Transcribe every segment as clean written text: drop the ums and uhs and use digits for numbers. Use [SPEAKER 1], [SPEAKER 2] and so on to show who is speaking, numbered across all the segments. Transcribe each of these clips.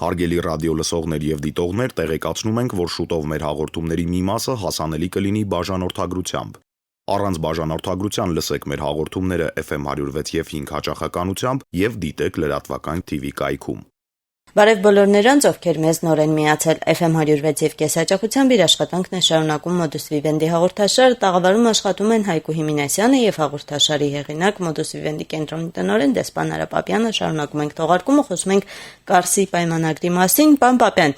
[SPEAKER 1] Հարգելի ռադիո լսողներ եւ դիտողներ, տեղեկացնում ենք, որ շուտով մեր հաղորդումների մի մասը հասանելի կլինի բաժանորդագրությամբ։ Առանց բաժանորդագրության լսեք մեր հաղորդումները FM 106 եւ 5 հաճախականությամբ եւ դիտեք լրատվական TV կայքում։
[SPEAKER 2] Բարև բոլոր նրանց, ովքեր մեզ նոր են միացել FM 106 եւ կես հաճախությամբ իր աշխատանքն է շարունակում Modus Vivendi հաղորդաշարը, տաղավարում աշխատում են Հայկու Հիմինասյանը եւ հաղորդաշարի հեղինակ Modus Vivendi կենտրոնի տնօրեն Դեսպան Արապապյանը։ Շարունակում ենք թողարկումը, խոսում ենք Կարսի պայմանագրի մասին։ Պարոն Պապյան,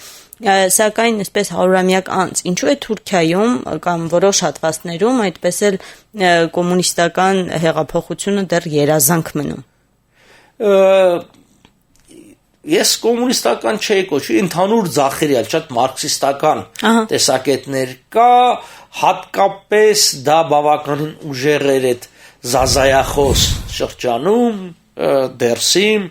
[SPEAKER 2] սակայն այսպես 100-ամյակ անց, ինչու է Թուրքիայում կամ որոշ հատվածներում այդպես էլ կոմունիստական հեղափոխությունը դեռ երազանք մնում։
[SPEAKER 3] Ես կոմունիստական չէի կոչվի, ընդհանուր ձախերի շատ մարքսիստական տեսակետներ կա, հատկապես դա բավականին ուժեղ էր այդ զազայախոս շրջանում, Դերսիմ,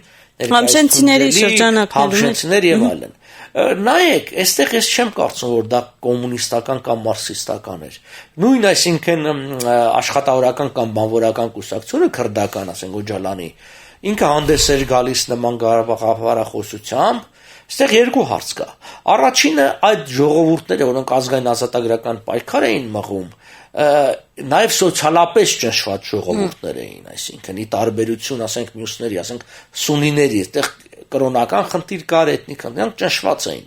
[SPEAKER 2] Համշենցիների շրջանակներում,
[SPEAKER 3] Համշենցիներ եւ այլն։ Նայեք, այստեղ ես չեմ կարծում, որ դա կոմունիստական կամ մարքսիստական էր։ Նույն, այսինքն աշխատավորական կամ բանվորական կուսակցությունը քրդական, ասենք Օջալանի, ինքը հանդես էր գալիս նման գաղափարախոսությամբ, այստեղ երկու հարց կա։ Առաջինը այդ ժողովուրդները, որոնք ազգային ազատագրական պայքար էին մղում, նաև սոցիալապես ճնշված ժողովուրդներ էին, այսինքն ի տարբերություն, ասենք մյուսների, ասենք սունիների, այդտեղ կրոնական խնդիր կար, էթնիկ խնդիր, ճնշված էին։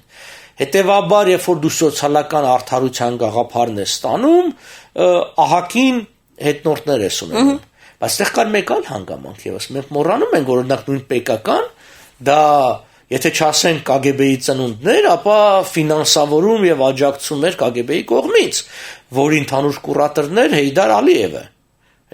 [SPEAKER 3] Հետևաբար, երբ որ դու սոցիալական արդարության գաղափարն ես ստանում, ահագին հետնորդներ ես ունենում։ Բայց այստեղ կար մեկ այլ հանգամանք եւս, մենք մոռանում ենք, որ օրինակ նույն պետական, դա եթե չասենք KGB-ի ծնունդներ, ապա ֆինանսավորում եւ աջակցում էր KGB-ի կողմից, որի ընդհանուր կուրատորներ Հեյդար Ալիևը,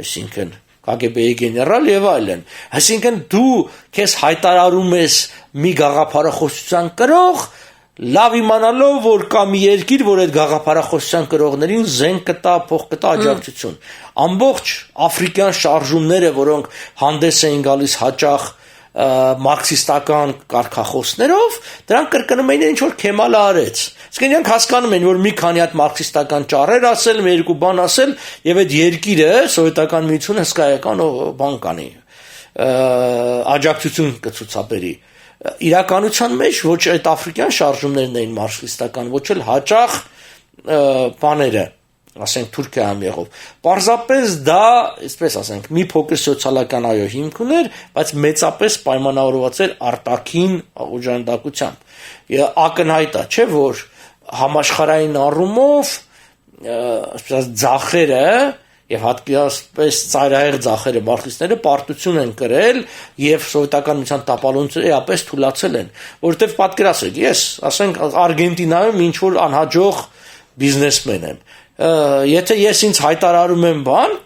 [SPEAKER 3] այսինքն KGB-ի գեներալ եւ այլն։ Այսինքն դու քեզ հայտարարում ես մի գաղափարախոսության կրող, լավ իմանալով, որ կա մի երկիր, որ այդ գաղափարախոսության կրողներին զենք կտա, փող կտա, աջակցություն։ Ամբողջ աֆրիկյան շարժումները, որոնք հանդես էին գալիս հաճախ մարքսիստական կարգախոսներով, դրանք կրկնում էին ինչ որ Քեմալը արեց։ Իսկ նրանք հասկանում են, որ մի քանի հատ մարքսիստական ճառեր ասել, մի երկու բան ասել, եւ այդ երկիրը, սովետական միությունը հսկայական բան կանի, աջակցություն կցուցաբերի։ Իրականության մեջ ոչ այդ աֆրիկյան շարժումներն էին մարքսիստական, ոչ էլ հաճախ բաները, ասենք Թուրքիայում եղող։ Պարզապես դա, այսպես ասենք, մի փոքր սոցիալական այո հիմք ուներ, բայց մեծապես պայմանավորված էր արտաքին օժանդակությամբ։ Ակնհայտ է, չէ՞ որ համաշխարհային առումով այսպես ձախերը եւ հատկապես ծայրահեղ ձախերը մարքսիստները պարտություն են կրել եւ սովետական միության տապալոնները էապես թույլացել են, որովհետեւ պատկերացրեք, ես ասենք Արգենտինայում ինչ որ անհաջող բիզնեսմեն եմ, եթե ես ինձ հայտարարում եմ բան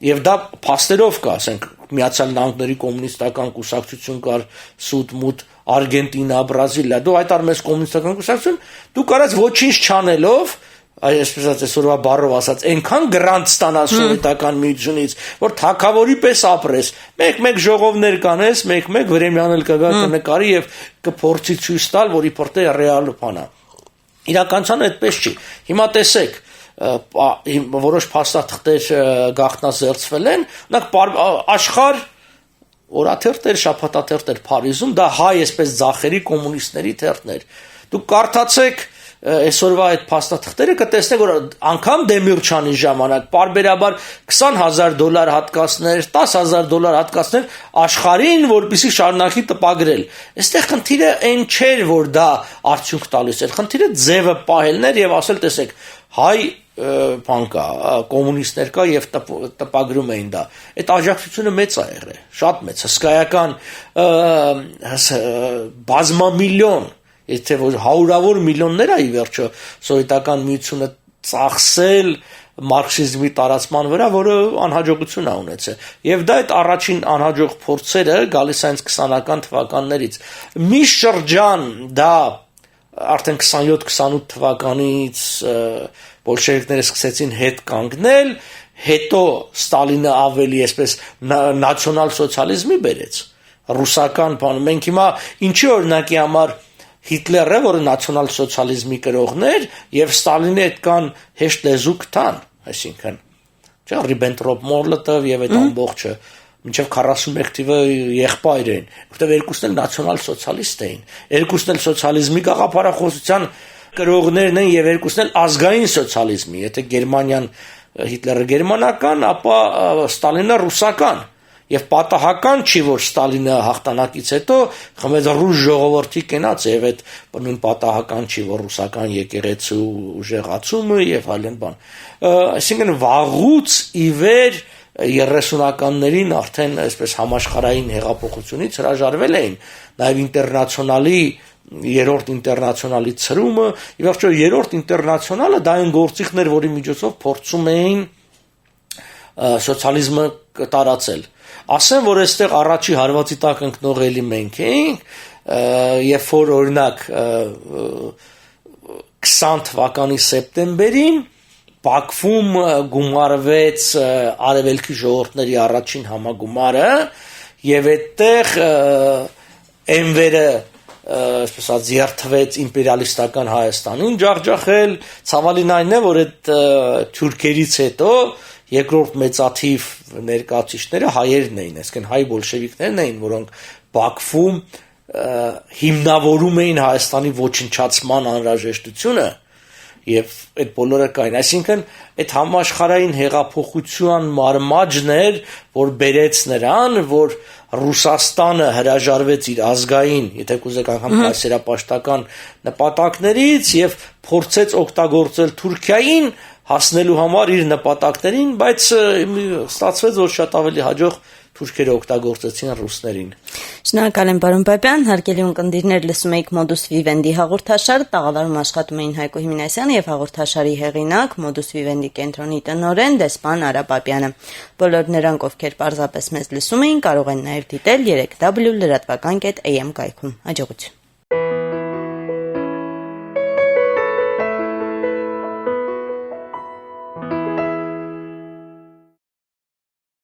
[SPEAKER 3] եւ դա փաստերով կա, ասենք Միացյալ Նահանգների կոմունիստական կուսակցություն կար, սուտ-մուտ Արգենտինա, Բրազիլիա, դու հայտարարում ես կոմունիստական կուսակցություն, դու կարաս ոչինչ չանելով այսպես այսօրվա բառով ասած, այնքան գրանտ ստանաս սովետական միությունից, որ թագավորի պես ապրես, մեկ-մեկ ժողովներ կանես, մեկ-մեկ վրեմյան էլ կգա կնկարի եւ կփորձի ցույց տալ, որ իբրտե ռեալ բան է։ Իրականության այդպես չի։ Հիմա տեսեք, որոշ փաստաթղթեր գաղտնազերծվել են, օրինակ աշխարհ օրաթերթեր, շաբաթաթերթեր Փարիզում, դա հայ այսպես ձախերի կոմունիստների թերթներ։ Դուք կարդացեք այսօրվա այդ փաստաթղթերը կտեսնեք, որ անգամ Դեմիրճյանի ժամանակ պարբերաբար $20,000 հատկացներ, $10,000 հատկացներ աշխարհին, որպեսզի շարունակի տպագրել։ Այստեղ խնդիրը այն չէր, որ դա արդյունք տալիս էր, խնդիրը ձևը պահելն էր եւ ասել, տեսեք, հայ բան կա, կոմունիստներ կա եւ տպագրում էին դա։ Այդ աջակցությունը մեծ է եղել, շատ մեծ, հսկայական բազմամիլիոն, եթե որ հարյուրավոր միլիոններ է ի վերջո սովետական միությունը ծախսել մարքսիզմի տարածման վրա, որը անհաջողություն է ունեցել։ Եվ դա այդ առաջին անհաջող փորձերը գալիս այն 20-ական թվականներից։ Մի շրջան դա արդեն 27-28 թվականից բոլշևիկները սկսեցին հետ կանգնել, հետո Ստալինը ավելի այսպես նացիոնալ սոցիալիզմի բերեց։ Ռուսական բան, մենք հիմա ինչի օրինակի համար Հիտլերը, որը նացիոնալ սոցիալիզմի կրողն էր, եւ Ստալինը այդքան հեշտ լեզու կտան, այսինքն, չէ՞, Ռիբենտրոպ-Մոլոտով եւ այդ ամբողջը մինչև 41 թիվը եղբայր էին, որտեղ երկուսն էլ նացիոնալ սոցիալիստ էին, երկուսն էլ սոցիալիզմի գաղափարախոսության կրողներն են եւ երկուսն էլ ազգային սոցիալիզմի, եթե Գերմանիան Հիտլերը գերմանական, ապա Ստալինը ռուսական։ Եվ պատահական չի, որ Ստալինը հաղթանակից հետո խմեց ռուս ժողովրդի կենաց, եւ այդ նույն պատահական չի, որ ռուսական եկեղեցու ուժեղացումը եւ այլն բան։ Այսինքն վաղուց ի վեր 30-ականներին արդեն այսպես համաշխարհային հեղափոխությունից հրաժարվել էին, նաեւ ինտերնացիոնալի երրորդ ինտերնացիոնալի ցրումը, ի վերջո երրորդ ինտերնացիոնալը դա այն գործիքներ, որի միջոցով փորձում էին սոցիալիզմը տարածել։ Ասեմ, որ այստեղ առաջի հարվածի տակ ընկնող էլի մենք էինք, երբ որ օրինակ 20 թվականի սեպտեմբերին Բաքվում գումարվեց արևելքի ժողովուրդների առաջին համագումարը եւ այդտեղ Էնվերը այսպես ասած երթվեց իմպերիալիստական Հայաստանին ջախջախել, ցավալին այն է, որ այդ թուրքերից հետո երկրորդ մեծաթիվ ներկայացուցիչները հայերն էին, այսինքն հայ բոլշևիկներն էին, որոնք Բաքվում հիմնավորում էին Հայաստանի ոչնչացման անհրաժեշտությունը եւ այդ բոլորը կային, այսինքն այդ համաշխարհային հեղափոխության մարմաջն էր, որ բերեց նրան, որ Ռուսաստանը հրաժարվեց իր ազգային, եթե կուզեք անգամ կայսերապաշտական նպատակներից եւ փորձեց օգտագործել Թուրքիային հասնելու համար իր նպատակներին, բայց ստացվեց, որ շատ ավելի հաջող թուրքերը օգտագործեցին ռուսներին։
[SPEAKER 2] Շնորհակալ եմ, պարոն Պապյան, հարգելի ունկնդիրներ, լսում եք Modus Vivendi հաղորդաշար, տաղավարում աշխատում էին Հայկո Հիմնասյանը եւ հաղորդաշարի հեղինակ, Modus Vivendi կենտրոնի տնօրեն դեսպան Արա Պապյանը։ Բոլոր նրանք, ովքեր պարզապես մեզ լսում էին, կարող են նաեւ դիտել 3w.lratvakan.am կայքում։ Հաջողություն։